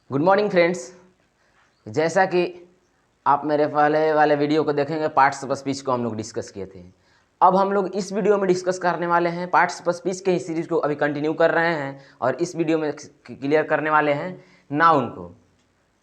Good morning friends. जैसा कि आप मेरे पहले वाले वीडियो को देखेंगे, पार्ट्स ऑफ स्पीच को हम लोग डिस्कस किए थे। अब हम लोग इस वीडियो में डिस्कस करने वाले हैं पार्ट्स ऑफ स्पीच के ही सीरीज को अभी कंटिन्यू कर रहे हैं और इस वीडियो में क्लियर करने वाले हैं नाउन को,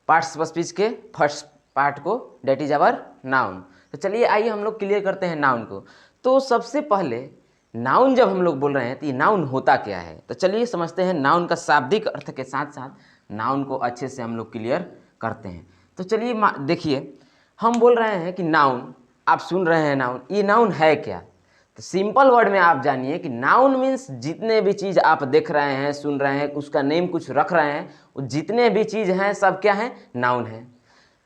पार्ट्स ऑफ स्पीच के फर्स्ट पार्ट को, डेट इज अवर नाउन। तो चलिए आइए हम लोग क्लियर करते हैं नाउन को। तो सबसे पहले नाउन जब हम लोग बोल रहे हैं तो ये नाउन होता क्या है, तो चलिए समझते हैं। नाउन का शाब्दिक अर्थ के साथ साथ नाउन को अच्छे से हम लोग क्लियर करते हैं। तो चलिए देखिए, हम बोल रहे हैं कि नाउन, आप सुन रहे हैं नाउन, ये नाउन है क्या? तो सिंपल वर्ड में आप जानिए कि नाउन मीन्स जितने भी चीज़ आप देख रहे हैं, सुन रहे हैं, उसका नेम कुछ रख रहे हैं, वो जितने भी चीज़ हैं सब क्या है? नाउन है।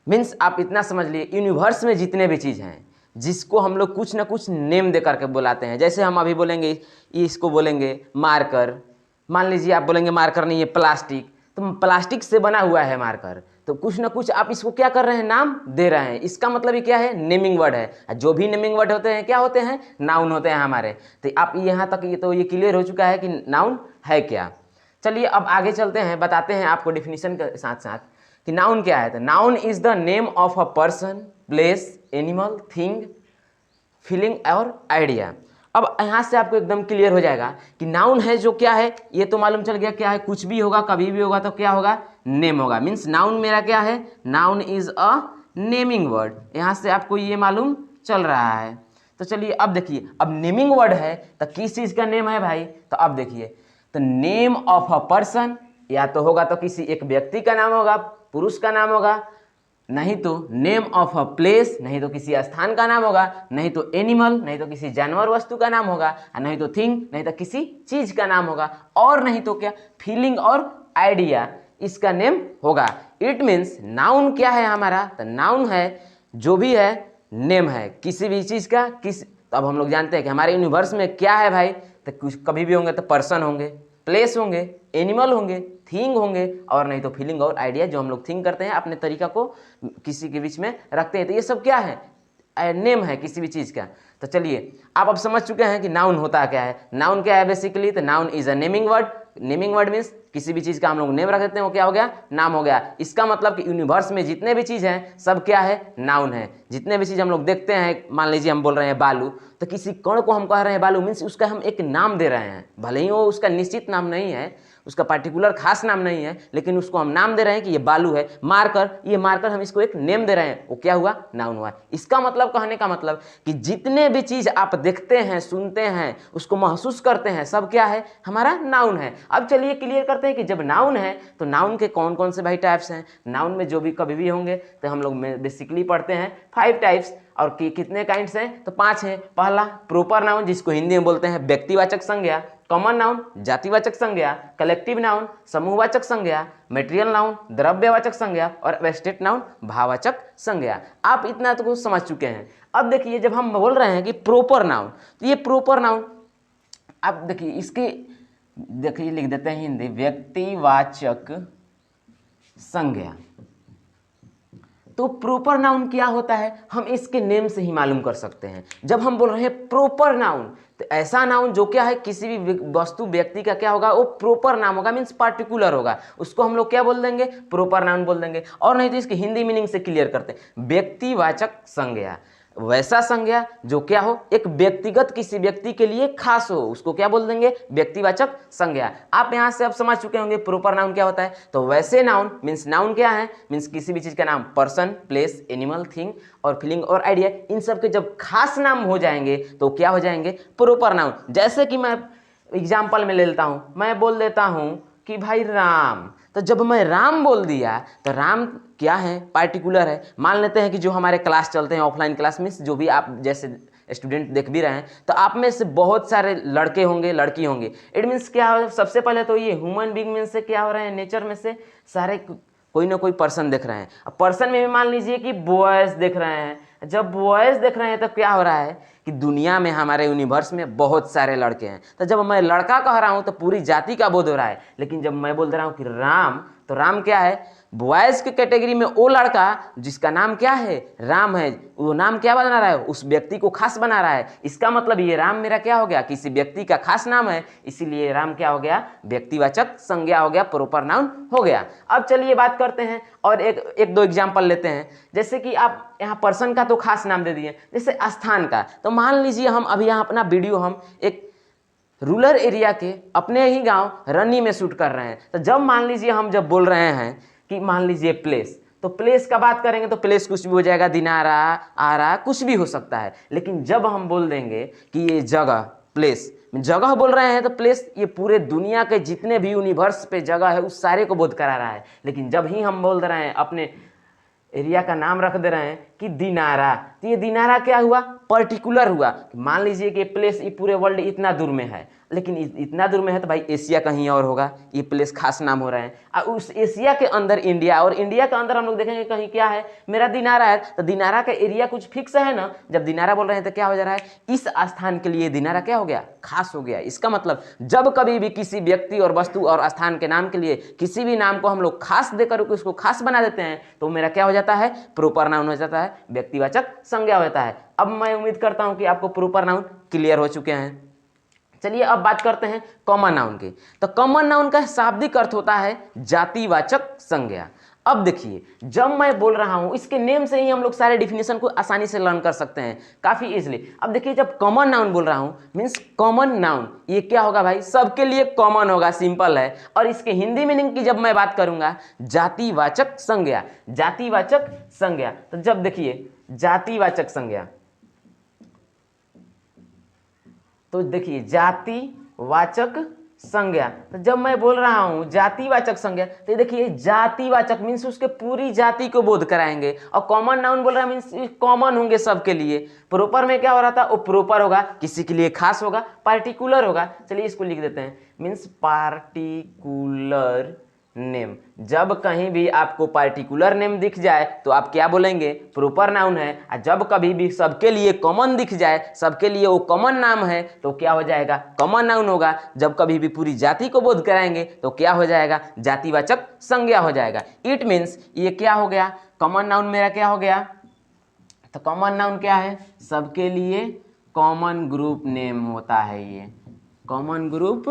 मीन्स आप इतना समझ लिए, यूनिवर्स में जितने भी चीज़ हैं जिसको हम लोग कुछ ना कुछ नेम दे करके बुलाते हैं। जैसे हम अभी बोलेंगे, इसको बोलेंगे मार्कर। मान लीजिए आप बोलेंगे मार्कर नहीं है प्लास्टिक, तो प्लास्टिक से बना हुआ है मार्कर, तो कुछ ना कुछ आप इसको क्या कर रहे हैं? नाम दे रहे हैं। इसका मतलब ये क्या है? नेमिंग वर्ड है। जो भी नेमिंग वर्ड होते हैं क्या होते हैं? नाउन होते हैं हमारे। तो आप यहाँ तक ये क्लियर हो चुका है कि नाउन है क्या। चलिए अब आगे चलते हैं, बताते हैं आपको डिफिनीशन के साथ साथ कि नाउन क्या है। तो noun is the name of a person, place, animal, thing, feeling और आइडिया। अब यहाँ से आपको एकदम क्लियर हो जाएगा कि नाउन है जो क्या है, ये तो मालूम चल गया क्या है। कुछ भी होगा, कभी भी होगा तो क्या होगा? नेम होगा। मीन्स नाउन मेरा क्या है? Noun is a naming word. यहाँ से आपको ये मालूम चल रहा है। तो चलिए अब देखिए, अब नेमिंग वर्ड है तो किस चीज़ का नेम है भाई? तो अब देखिए, तो नेम ऑफ अ पर्सन या तो होगा तो किसी एक व्यक्ति का नाम होगा, पुरुष का नाम होगा, नहीं तो नेम ऑफ अ प्लेस, नहीं तो किसी स्थान का नाम होगा, नहीं तो एनिमल, नहीं तो किसी जानवर वस्तु का नाम होगा, नहीं तो थिंग, नहीं तो किसी चीज का नाम होगा, और नहीं तो क्या? फीलिंग और आइडिया, इसका नेम होगा। इट मीन्स नाउन क्या है हमारा? तो नाउन है जो भी है नेम है किसी भी चीज का। तो अब हम लोग जानते हैं कि हमारे यूनिवर्स में क्या है भाई? तो कुछ कभी भी होंगे तो पर्सन होंगे, प्लेस होंगे, एनिमल होंगे, थिंग होंगे, और नहीं तो फीलिंग और आइडिया, जो हम लोग थिंक करते हैं अपने तरीका को किसी के बीच में रखते हैं। तो ये सब क्या है? नेम है किसी भी चीज़ का। तो चलिए आप अब समझ चुके हैं कि नाउन होता क्या है। नाउन क्या है बेसिकली? तो noun is a naming word. Naming word means किसी भी चीज़ का हम लोग नेम रख देते हैं, वो क्या हो गया? नाम हो गया। इसका मतलब कि यूनिवर्स में जितने भी चीज़ हैं सब क्या है? नाउन है। जितने भी चीज़ हम लोग देखते हैं, मान लीजिए हम बोल रहे हैं बालू, तो किसी कण को हम कह रहे हैं बालू, मीन्स उसका हम एक नाम दे रहे हैं। भले ही वो उसका निश्चित नाम नहीं है, उसका पार्टिकुलर खास नाम नहीं है, लेकिन उसको हम नाम दे रहे हैं कि ये बालू है। मार्कर, ये मार्कर, हम इसको एक नेम दे रहे हैं, वो क्या हुआ? नाउन हुआ। इसका मतलब, कहने का मतलब कि जितने भी चीज आप देखते हैं, सुनते हैं, उसको महसूस करते हैं, सब क्या है? हमारा नाउन है। अब चलिए क्लियर करते हैं कि जब नाउन है तो नाउन के कौन कौन से भाई टाइप्स हैं। नाउन में जो भी कभी भी होंगे तो हम लोग बेसिकली पढ़ते हैं 5 टाइप्स। और कितने काइंड्स हैं? तो 5 हैं। पहला प्रोपर नाउन, जिसको हिंदी में बोलते हैं व्यक्तिवाचक संज्ञा। कॉमन नाउन जातिवाचक संज्ञा। कलेक्टिव नाउन समूहवाचक संज्ञा। मेटेरियल नाउन द्रव्यवाचक संज्ञा। और एब्स्ट्रैक्ट नाउन भाववाचक संज्ञा। आप इतना तो कुछ समझ चुके हैं। अब देखिए, जब हम बोल रहे हैं कि प्रोपर नाउन, तो ये प्रोपर नाउन, अब देखिए इसकी, देखिए लिख देते हैं हिंदी, व्यक्तिवाचक संज्ञा। तो प्रोपर नाउन क्या होता है, हम इसके नेम से ही मालूम कर सकते हैं। जब हम बोल रहे हैं प्रोपर नाउन, तो ऐसा नाउन जो क्या है, किसी भी वस्तु व्यक्ति का क्या होगा? वो प्रोपर नाम होगा, मीन्स पार्टिकुलर होगा, उसको हम लोग क्या बोल देंगे? प्रोपर नाउन बोल देंगे। और नहीं तो इसके हिंदी मीनिंग से क्लियर करते हैं, व्यक्तिवाचक संज्ञा, वैसा संज्ञा जो क्या हो, एक व्यक्तिगत किसी व्यक्ति के लिए खास हो, उसको क्या बोल देंगे? व्यक्तिवाचक संज्ञा। आप यहां से अब समझ चुके होंगे प्रोपर नाउन क्या होता है। तो वैसे नाउन मीन्स, नाउन क्या है? मीन्स किसी भी चीज का नाम, पर्सन, प्लेस, एनिमल, थिंग और फीलिंग और आइडिया, इन सब के जब खास नाम हो जाएंगे तो क्या हो जाएंगे? Proper noun. जैसे कि मैं एग्जाम्पल में ले लेता हूं, मैं बोल देता हूं कि भाई राम, तो जब मैं राम बोल दिया तो राम क्या है? पार्टिकुलर है। मान लेते हैं कि जो हमारे क्लास चलते हैं ऑफलाइन क्लास में, जो भी आप जैसे स्टूडेंट देख भी रहे हैं, तो आप में से बहुत सारे लड़के होंगे, लड़की होंगे। इट मीन्स क्या हो? सबसे पहले तो ये ह्यूमन बीइंग में से क्या हो रहे हैं? नेचर में से सारे कोई ना कोई पर्सन देख रहे हैं। अब पर्सन में भी मान लीजिए कि बॉयज देख रहे हैं। जब बॉयज देख रहे हैं तो क्या हो रहा है कि दुनिया में, हमारे यूनिवर्स में बहुत सारे लड़के हैं। तो जब मैं लड़का कह रहा हूं तो पूरी जाति का बोध हो रहा है। लेकिन जब मैं बोल रहा हूं कि राम, तो राम क्या है, बॉयज़ की कैटेगरी में वो लड़का जिसका नाम क्या है, राम है, वो नाम क्या बना रहा है, उस व्यक्ति को खास बना रहा है। इसका मतलब ये राम मेरा क्या हो गया, किसी व्यक्ति का खास नाम है, इसीलिए राम क्या हो गया, व्यक्तिवाचक संज्ञा हो गया, प्रॉपर नाउन हो गया। अब चलिए बात करते हैं और एक दो एग्जाम्पल लेते हैं। जैसे कि आप यहाँ पर्सन का तो खास नाम दे दिए, जैसे स्थान का, तो मान लीजिए हम अभी यहाँ अपना वीडियो हम एक रूरल एरिया के अपने ही गांव रन्नी में शूट कर रहे हैं। तो जब मान लीजिए हम जब बोल रहे हैं कि मान लीजिए प्लेस, तो प्लेस का बात करेंगे तो प्लेस कुछ भी हो जाएगा, दिनारा, आरा, कुछ भी हो सकता है। लेकिन जब हम बोल देंगे कि ये जगह, प्लेस, जगह बोल रहे हैं तो प्लेस ये पूरे दुनिया के जितने भी यूनिवर्स पे जगह है उस सारे को बोध करा रहा है। लेकिन जब ही हम बोल रहे हैं अपने एरिया का नाम रख दे रहे हैं कि दिनारा, तो ये दिनारा क्या हुआ, पर्टिकुलर हुआ। मान लीजिए कि प्लेस ये पूरे वर्ल्ड इतना दूर में है, लेकिन इतना दूर में है तो भाई एशिया कहीं और होगा, ये प्लेस खास नाम हो रहा है। और उस एशिया के अंदर इंडिया, और इंडिया के अंदर हम लोग देखेंगे कहीं क्या है, मेरा दिनारा है, तो दिनारा का एरिया कुछ फिक्स है ना। जब दिनारा बोल रहे हैं तो क्या हो जा रहा है, इस स्थान के लिए दिनारा क्या हो गया, खास हो गया। इसका मतलब जब कभी भी किसी व्यक्ति और वस्तु और स्थान के नाम के लिए किसी भी नाम को हम लोग खास देकर उसको खास बना देते हैं तो मेरा क्या हो जाता है, प्रॉपर नाउन हो जाता है, व्यक्तिवाचक संज्ञा होता है। अब मैं उम्मीद करता हूं कि आपको प्रॉपर नाउन क्लियर हो चुके हैं। चलिए अब बात करते हैं कॉमन नाउन की। तो कॉमन नाउन का शाब्दिक अर्थ होता है जातिवाचक संज्ञा। अब देखिए जब मैं बोल रहा हूं, इसके नेम से ही हम लोग सारे डिफिनेशन को आसानी से लर्न कर सकते हैं काफी इजीली। अब देखिए जब कॉमन नाउन बोल रहा हूं मीन्स कॉमन नाउन ये क्या होगा भाई, सबके लिए कॉमन होगा, सिंपल है। और इसके हिंदी मीनिंग की जब मैं बात करूंगा, जातिवाचक संज्ञा, जातिवाचक संज्ञा। तो जब देखिए जातिवाचक संज्ञा, तो देखिए जातिवाचक संज्ञा, तो जब मैं बोल रहा हूं जातिवाचक संज्ञा, तो देखिए जातिवाचक मीन्स उसके पूरी जाति को बोध कराएंगे। और कॉमन नाउन बोल रहा है मीन्स कॉमन होंगे सबके लिए। प्रॉपर में क्या हो रहा था, वो प्रॉपर होगा, किसी के लिए खास होगा, पार्टिकुलर होगा। चलिए इसको लिख देते हैं, मीन्स पार्टिकुलर नेम। जब कहीं भी आपको पार्टिकुलर नेम दिख जाए तो आप क्या बोलेंगे, प्रॉपर नाउन है। और जब कभी भी सबके लिए कॉमन दिख जाए, सबके लिए वो कॉमन नाम है, तो क्या हो जाएगा, कॉमन नाउन होगा। जब कभी भी पूरी जाति को बोध कराएंगे तो क्या हो जाएगा, जातिवाचक संज्ञा हो जाएगा। इट मीन्स ये क्या हो गया, कॉमन नाउन मेरा क्या हो गया, तो कॉमन नाउन क्या है, सबके लिए कॉमन ग्रुप नेम होता है, ये कॉमन ग्रुप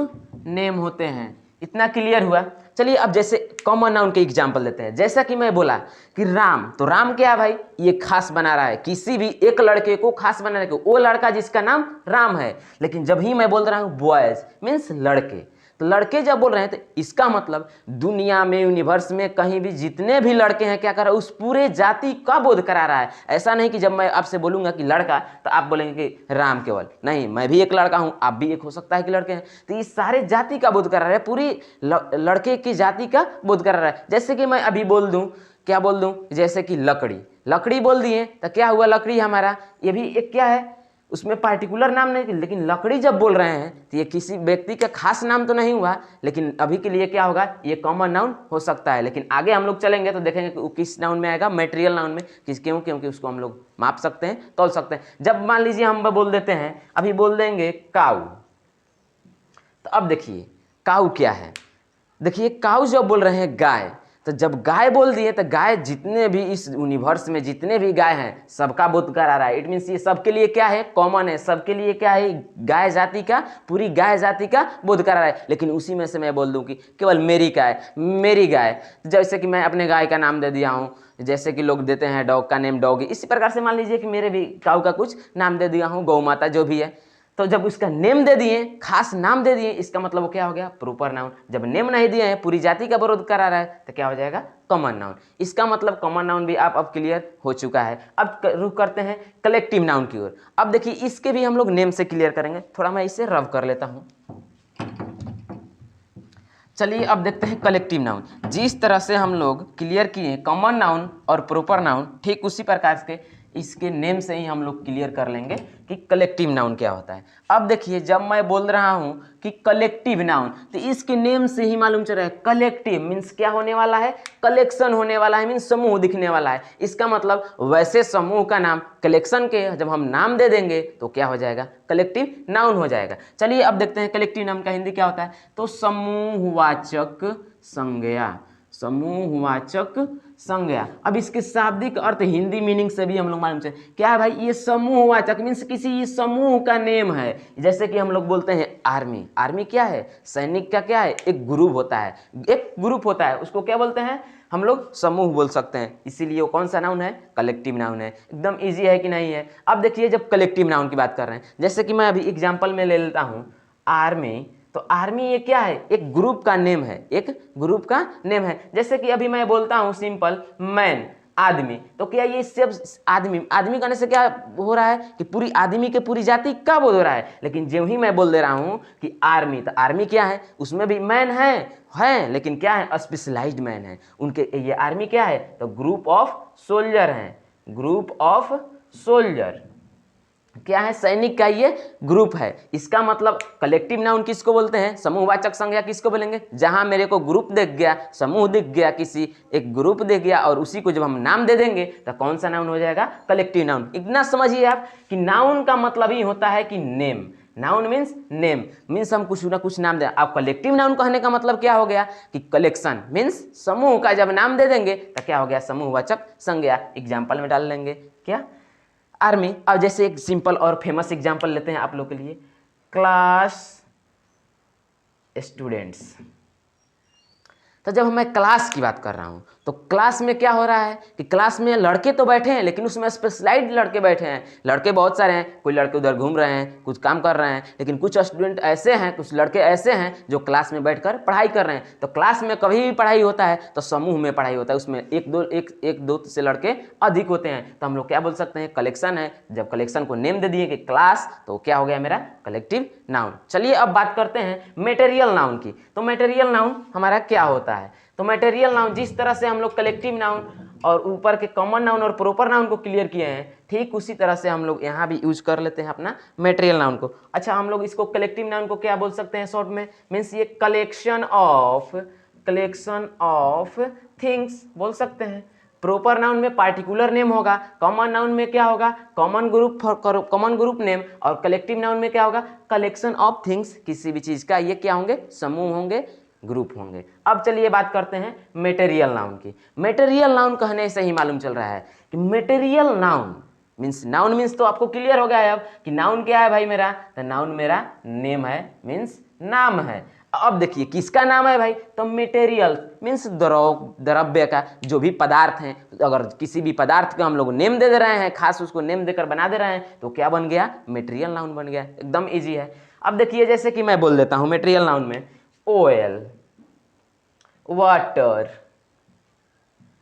नेम होते हैं। इतना क्लियर हुआ। चलिए अब जैसे कॉमन नाउन के एग्जांपल लेते हैं। जैसा कि मैं बोला कि राम, तो राम क्या है भाई, ये खास बना रहा है, किसी भी एक लड़के को खास बना रहा है, वो लड़का जिसका नाम राम है। लेकिन जब ही मैं बोल रहा हूँ बॉयज मीन्स लड़के, तो लड़के जब बोल रहे हैं तो इसका मतलब दुनिया में, यूनिवर्स में कहीं भी जितने भी लड़के हैं क्या कर रहा है, उस पूरे जाति का बोध करा रहा है। ऐसा नहीं कि जब मैं आपसे बोलूंगा कि लड़का तो आप बोलेंगे कि राम केवल, नहीं, मैं भी एक लड़का हूं, आप भी एक हो सकता है कि लड़के हैं। तो इस सारे जाति का बोध करा रहा है, पूरी लड़के की जाति का बोध करा रहा है। जैसे कि मैं अभी बोल दूं, क्या बोल दूं, जैसे कि लकड़ी, लकड़ी बोल दिए तो क्या हुआ, लकड़ी हमारा ये भी एक क्या है, उसमें पार्टिकुलर नाम नहीं, लेकिन लकड़ी जब बोल रहे हैं तो ये किसी व्यक्ति का खास नाम तो नहीं हुआ, लेकिन अभी के लिए क्या होगा, ये कॉमन नाउन हो सकता है। लेकिन आगे हम लोग चलेंगे तो देखेंगे कि वो किस नाउन में आएगा, मटेरियल नाउन में। क्यों, क्योंकि उसको हम लोग माप सकते हैं, तौल सकते हैं। जब मान लीजिए हम बोल देते हैं, अभी बोल देंगे काऊ, तो अब देखिए काऊ क्या है, देखिए काऊ जब बोल रहे हैं गाय, तो जब गाय बोल दिए तो गाय जितने भी इस यूनिवर्स में जितने भी गाय हैं सबका बोध करा रहा है। इट मीन्स ये सबके लिए क्या है, कॉमन है, सबके लिए क्या है, गाय जाति का, पूरी गाय जाति का बोध करा रहा है। लेकिन उसी में से मैं बोल दूं कि केवल मेरी गाय, मेरी गाय, जैसे कि मैं अपने गाय का नाम दे दिया हूँ, जैसे कि लोग देते हैं डॉग का नेम डॉगी, इसी प्रकार से मान लीजिए कि मेरे भी काऊ का कुछ नाम दे दिया हूँ, गौ माता जो भी है। तो जब उसका नेम दे दिए, खास नाम दे दिए, इसका मतलब वो क्या हो गया, प्रॉपर नाउन। जब नेम नहीं दिए हैं, पूरी जाति का विरोध करा रहा है, तो क्या हो जाएगा, कॉमन नाउन। इसका मतलब कॉमन नाउन भी आप अब क्लियर हो चुका है। अब रुक करते हैं कलेक्टिव नाउन की ओर। अब देखिए इसके भी हम लोग नेम से क्लियर करेंगे, थोड़ा मैं इसे रब कर लेता हूँ। चलिए अब देखते हैं कलेक्टिव नाउन। जिस तरह से हम लोग क्लियर किए कॉमन नाउन और प्रॉपर नाउन, ठीक उसी प्रकार से इसके नेम से ही हम लोग क्लियर कर लेंगे कि कलेक्टिव नाउन क्या होता है। अब देखिए जब मैं बोल रहा हूं कि कलेक्टिव नाउन, तो इसके नेम से ही मालूम चल रहा है, कलेक्टिव मीन्स क्या होने वाला है, कलेक्शन होने वाला है, मीन्स समूह दिखने वाला है। इसका मतलब वैसे समूह का नाम कलेक्शन के जब हम नाम दे देंगे तो क्या हो जाएगा, कलेक्टिव नाउन हो जाएगा। चलिए अब देखते हैं कलेक्टिव नाउन का हिंदी क्या होता है। तो समूहवाचक संज्ञा, समूहवाचक संज्ञा। अब इसके शाब्दिक अर्थ हिंदी मीनिंग से भी हम लोग मालूम चले क्या है भाई, ये समूहवाचक मीन्स किसी समूह का नेम है। जैसे कि हम लोग बोलते हैं आर्मी, आर्मी क्या है, सैनिक का क्या है, एक ग्रुप होता है, एक ग्रुप होता है, उसको क्या बोलते हैं हम लोग, समूह बोल सकते हैं। इसीलिए वो कौन सा नाउन है, कलेक्टिव नाउन है। एकदम इजी है कि नहीं है। अब देखिए जब कलेक्टिव नाउन की बात कर रहे हैं, जैसे कि मैं अभी एग्जाम्पल में ले लेता हूँ आर्मी, तो आर्मी ये क्या है, एक ग्रुप का नेम है, एक ग्रुप का नेम है। जैसे कि अभी मैं बोलता हूँ सिंपल मैन, आदमी, तो क्या ये सब आदमी, आदमी कहने से क्या हो रहा है कि पूरी आदमी के पूरी जाति का बोल हो रहा है। लेकिन जो ही मैं बोल दे रहा हूँ कि आर्मी, तो आर्मी क्या है, उसमें भी मैन है लेकिन क्या है, स्पेशलाइज्ड मैन है। उनके ये आर्मी क्या है, तो ग्रुप ऑफ सोल्जर है, ग्रुप ऑफ सोल्जर क्या है, सैनिक का ये ग्रुप है। इसका मतलब कलेक्टिव नाउन किसको बोलते हैं, समूहवाचक संज्ञा किसको बोलेंगे, जहां मेरे को ग्रुप दिख गया, समूह दिख गया, किसी एक ग्रुप दिख गया और उसी को जब हम नाम दे देंगे तो कौन सा नाउन हो जाएगा, कलेक्टिव नाउन। इतना समझिए आप कि नाउन का मतलब ही होता है कि name, noun means name, means हम कुछ ना कुछ नाम दें। अब कलेक्टिव नाउन कहने का मतलब क्या हो गया कि कलेक्शन मीन्स समूह का जब नाम दे देंगे तो क्या हो गया, समूहवाचक संज्ञा। एग्जाम्पल में डाल लेंगे क्या, आर्मी। अब जैसे एक सिंपल और फेमस एग्जांपल लेते हैं आप लोग के लिए, क्लास स्टूडेंट्स। तो जब मैं क्लास की बात कर रहा हूँ तो क्लास में क्या हो रहा है कि क्लास में लड़के तो बैठे हैं लेकिन उसमें स्पेशलाइज्ड लड़के बैठे हैं। लड़के बहुत सारे हैं, कोई लड़के उधर घूम रहे हैं, कुछ काम कर रहे हैं, लेकिन कुछ स्टूडेंट ऐसे हैं, कुछ लड़के ऐसे हैं जो क्लास में बैठकर पढ़ाई कर रहे हैं। तो क्लास में कभी भी पढ़ाई होता है तो समूह में पढ़ाई होता है, उसमें एक दो से लड़के अधिक होते हैं, तो हम लोग क्या बोल सकते हैं, कलेक्शन है। जब कलेक्शन को नेम दे दिए कि क्लास, तो क्या हो गया मेरा कलेक्टिव नाउन। चलिए अब बात करते हैं मटेरियल नाउन की। तो मटेरियल नाउन हमारा क्या होता है, तो मटेरियल नाउन जिस तरह से हम लोग कलेक्टिव नाउन और ऊपर के कॉमन नाउन और प्रॉपर नाउन को क्लियर किए हैं, ठीक उसी तरह से हम लोग यहाँ भी यूज कर लेते हैं अपना मटेरियल नाउन को। अच्छा, हम लोग इसको कलेक्टिव नाउन को क्या बोल सकते हैं शॉर्ट में, मीन्स ये कलेक्शन ऑफ थिंग्स बोल सकते हैं। प्रॉपर नाउन में पार्टिकुलर नेम होगा, कॉमन नाउन में क्या होगा, कॉमन ग्रुप नेम, और कलेक्टिव नाउन में क्या होगा, कलेक्शन ऑफ थिंग्स, किसी भी चीज का ये क्या होंगे, समूह होंगे, ग्रुप होंगे। अब चलिए बात करते हैं मटेरियल नाउन की। मटेरियल नाउन कहने से ही मालूम चल रहा है कि material noun means, noun means तो आपको क्लियर हो गया है अब कि नाउन क्या है भाई मेरा, तो नाउन मेरा नेम है, मीन्स नाम है। अब देखिए किसका नाम है भाई, तो मटेरियल मीन्स द्रव्य का, जो भी पदार्थ हैं। अगर किसी भी पदार्थ का हम लोग नेम दे रहे हैं, खास उसको नेम देकर बना दे रहे हैं, तो क्या बन गया, मटेरियल नाउन बन गया। एकदम इजी है। अब देखिए जैसे कि मैं बोल देता हूं मटेरियल नाउन में ऑयल, वाटर,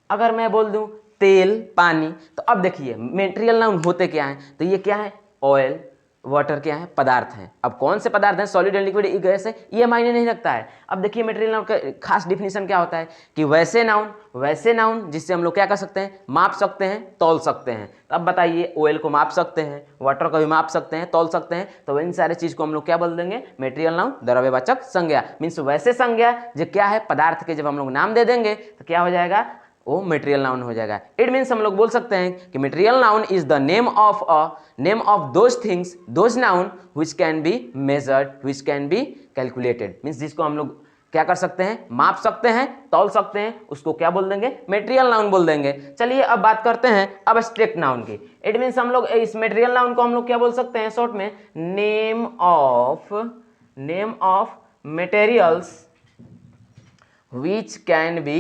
अगर मैं बोल दूं तेल, पानी, तो अब देखिए मटेरियल नाउन होते क्या हैं, तो ये क्या है, ऑयल, वाटर क्या है, पदार्थ हैं। अब कौन से पदार्थ हैं, सॉलिड एंड लिक्विड, गैस है, ये मायने नहीं रखता है। अब देखिए मटेरियल नाउन का खास डिफिनीशन क्या होता है कि वैसे नाउन जिससे हम लोग क्या कर सकते हैं, माप सकते हैं, तौल सकते हैं। तो अब बताइए, ऑयल को माप सकते हैं, वाटर को भी माप सकते हैं, तौल सकते हैं, तो इन सारे चीज को हम लोग क्या बोल देंगे, मटेरियल नाउन, द्रव्यवाचक संज्ञा। मीन्स वैसे संज्ञा जो क्या है, पदार्थ के जब हम लोग नाम दे देंगे तो क्या हो जाएगा, वो मटेरियल नाउन हो जाएगा। इट मीन्स हम लोग बोल सकते हैं कि material noun is the name of those things, those noun which can be measured, which can be calculated. Means जिसको हम लोग क्या कर सकते हैं, माप सकते हैं, तौल सकते हैं, उसको क्या बोल देंगे, मटेरियल नाउन बोल देंगे। चलिए अब बात करते हैं एब्स्ट्रैक्ट नाउन की। इट मीन्स हम लोग इस मटेरियल नाउन को हम लोग क्या बोल सकते हैं शॉर्ट में, name of materials which can be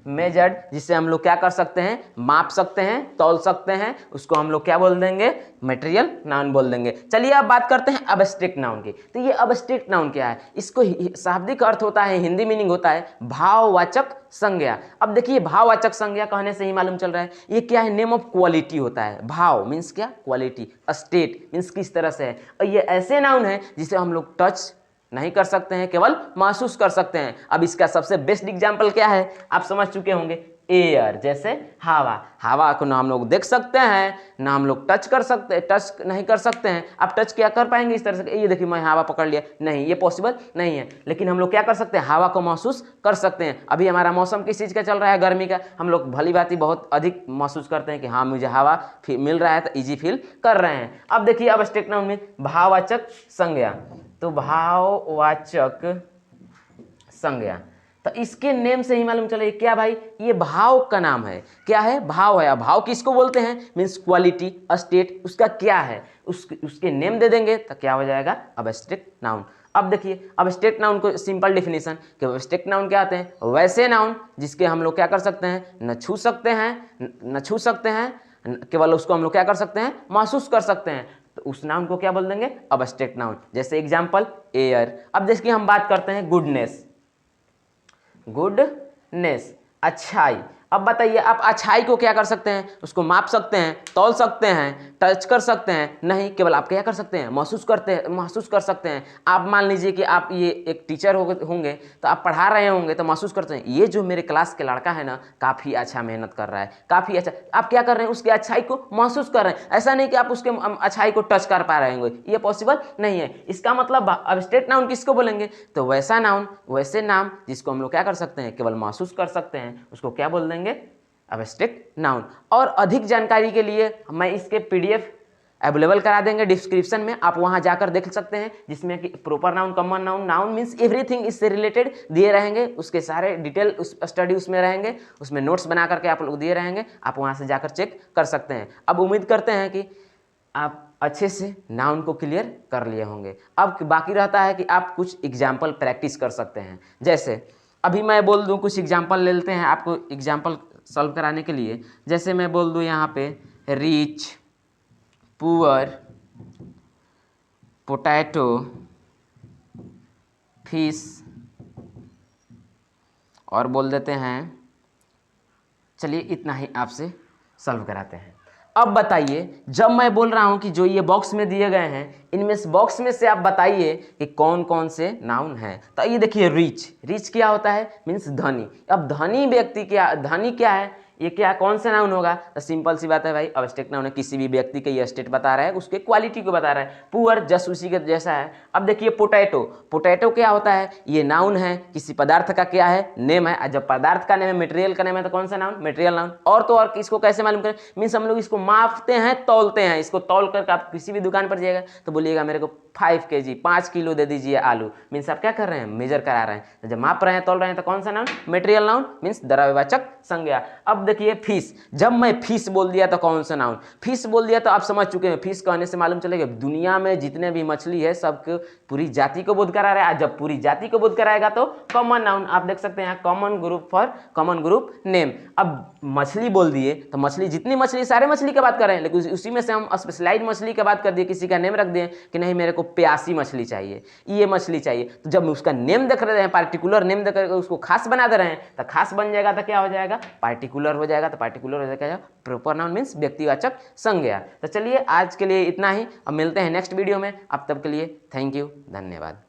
measured, जिससे हम लोग क्या कर सकते हैं, माप सकते हैं, तौल सकते हैं, उसको हम लोग क्या बोल देंगे, मटेरियल नाउन बोल देंगे। चलिए अब बात करते हैं एब्स्ट्रैक्ट नाउन की। तो ये एब्स्ट्रैक्ट नाउन क्या है, इसको शाब्दिक अर्थ होता है, हिंदी मीनिंग होता है भाववाचक संज्ञा। अब देखिए भाववाचक संज्ञा कहने से ही मालूम चल रहा है ये क्या है, नेम ऑफ क्वालिटी होता है। भाव मीन्स क्या, क्वालिटी, स्टेट मीन्स किस तरह से है, और ये ऐसे नाउन है जिसे हम लोग टच नहीं कर सकते हैं, केवल महसूस कर सकते हैं। अब इसका सबसे बेस्ट एग्जाम्पल क्या है, आप समझ चुके होंगे, एयर, जैसे हवा। हवा को ना हम लोग देख सकते हैं, ना हम लोग टच कर सकते, टच नहीं कर सकते हैं। आप टच क्या कर पाएंगे इस तरह से, ये देखिए मैं हवा पकड़ लिया, नहीं, ये पॉसिबल नहीं है। लेकिन हम लोग क्या कर सकते हैं, हवा को महसूस कर सकते हैं। अभी हमारा मौसम किस चीज़ का चल रहा है, गर्मी का, हम लोग भली भांति बहुत अधिक महसूस करते हैं कि हाँ मुझे हवा मिल रहा है, तो ईजी फील कर रहे हैं। अब देखिए अब्स्ट्रैक्ट नाउन में भाववाचक संज्ञा, तो भाववाचक संज्ञा, तो इसके नेम से ही मालूम चले क्या भाई, ये भाव का नाम है। क्या है, भाव है। भाव किसको बोलते हैं, मीन्स क्वालिटी, स्टेट, उसका क्या है, उसके नेम दे देंगे तो क्या हो जाएगा, अब्स्ट्रैक्ट नाउन। अब देखिए अब्स्ट्रैक्ट नाउन को सिंपल डिफिनीशन कि अब्स्ट्रैक्ट नाउन क्या आते हैं, वैसे नाउन जिसके हम लोग क्या कर सकते हैं, न छू सकते हैं, केवल उसको हम लोग क्या कर सकते हैं, महसूस कर सकते हैं, तो उस नाउन को क्या बोल देंगे, अब्स्ट्रैक्ट नाउन। जैसे एग्जांपल एयर। अब देखिए हम बात करते हैं गुडनेस, गुडनेस, अच्छाई। अब बताइए आप अच्छाई को क्या कर सकते हैं, उसको माप सकते हैं, तौल सकते हैं, टच कर सकते हैं, नहीं, केवल आप क्या कर सकते हैं, महसूस कर सकते हैं। आप मान लीजिए कि आप ये एक टीचर होंगे तो आप पढ़ा रहे होंगे तो महसूस करते हैं, ये जो मेरे क्लास के लड़का है ना काफ़ी अच्छा मेहनत कर रहा है, काफ़ी अच्छा। आप क्या कर रहे हैं, उसकी अच्छाई को महसूस कर रहे हैं। ऐसा नहीं कि आप उसके अच्छाई को टच कर पा रहे होंगे, ये पॉसिबल नहीं है। इसका मतलब अब्स्ट्रैक्ट नाउन किसको बोलेंगे, तो वैसा नाउन, वैसे नाम जिसको हम लोग क्या कर सकते हैं, केवल महसूस कर सकते हैं, उसको क्या बोल देंगे, अब्स्ट्रैक्ट नाउन। और अधिक जानकारी के लिए मैं इसके पीडीएफ अवेलेबल करा देंगे डिस्क्रिप्शन में, आप वहां जाकर देख सकते हैं, जिसमें कि proper noun, common noun, noun means everything इससे रिलेटेड दिए रहेंगे, उसके सारे डिटेल उस स्टडी उसमें रहेंगे, उसमें नोट्स बना करके आप लोग दिए रहेंगे, आप वहां से जाकर चेक कर सकते हैं। अब उम्मीद करते हैं कि आप अच्छे से नाउन को क्लियर कर लिए होंगे। अब बाकी रहता है कि आप कुछ एग्जाम्पल प्रैक्टिस कर सकते हैं। जैसे अभी मैं बोल दूं, कुछ एग्जाम्पल ले लेते हैं आपको एग्जाम्पल सॉल्व कराने के लिए। जैसे मैं बोल दूं यहाँ पे रिच, पुअर, पोटैटो, फिश, और बोल देते हैं, चलिए इतना ही आपसे सॉल्व कराते हैं। अब बताइए, जब मैं बोल रहा हूं कि जो ये बॉक्स में दिए गए हैं, इनमें से बॉक्स में से आप बताइए कि कौन कौन से नाउन हैं। तो ये देखिए रिच, रिच क्या होता है, मीन्स धनी। अब धनी व्यक्ति क्या, धनी क्या है, ये क्या कौन सा नाउन होगा, तो सिंपल सी बात है भाई, अब्स्ट्रैक्ट नाउन है, किसी भी व्यक्ति के ये स्टेट बता रहा है, उसके क्वालिटी को बता रहा है। पुअर जस्ट उसी के जैसा है। अब देखिए पोटैटो, पोटैटो क्या होता है, ये नाउन है, किसी पदार्थ का क्या है, नेम है। जब पदार्थ का नेम है, मटेरियल का नेम है, तो कौन सा नाउन, मटेरियल नाउन। और तो और इसको कैसे मालूम करें, मीन्स हम लोग इसको मापते हैं, तौलते हैं। इसको तौल करके आप किसी भी दुकान पर जाइएगा तो बोलिएगा मेरे को 5 kg 5 किलो दे दीजिए आलू, मीन्स आप क्या कर रहे हैं, मेजर करा रहे हैं। तो जब माप रहे हैं, तौल रहे हैं, तो कौन सा नाउन, मटेरियल नाउन, मीन्स द्रव्यवाचक संज्ञा। अब देखिए फिश, जब मैं फिश बोल दिया तो कौन सा नाउन, फिश बोल दिया तो आप समझ चुके हैं। फिश कहने से मालूम चलेगा दुनिया में जितने भी मछली है सबको, पूरी जाति को बोध करा रहा है। जब पूरी जाति को बोध कराएगा तो कॉमन नाउन, आप देख सकते हैं common group for common group name. अब मछली बोल दिए तो मछली, जितनी मछली, सारे मछली की बात कर रहे हैं, लेकिन उसी में से हम स्पेशलाइज मछली की बात कर दिए, किसी का नेम रख दिए कि नहीं मेरे को प्यासी मछली चाहिए, ये मछली चाहिए। तो जब उसका नेम देख रहे हैं, पार्टिकुलर नेम देख करके उसको खास बना दे रहे हैं, तो खास बन जाएगा तो क्या हो जाएगा, पार्टिकुलर हो जाएगा। तो पार्टिकुलर हो जाएगा प्रॉपर नाउन मीन्स व्यक्तिवाचक संज्ञा। तो चलिए आज के लिए इतना ही, अब मिलते हैं नेक्स्ट वीडियो में। अब तब के लिए थैंक यू, धन्यवाद।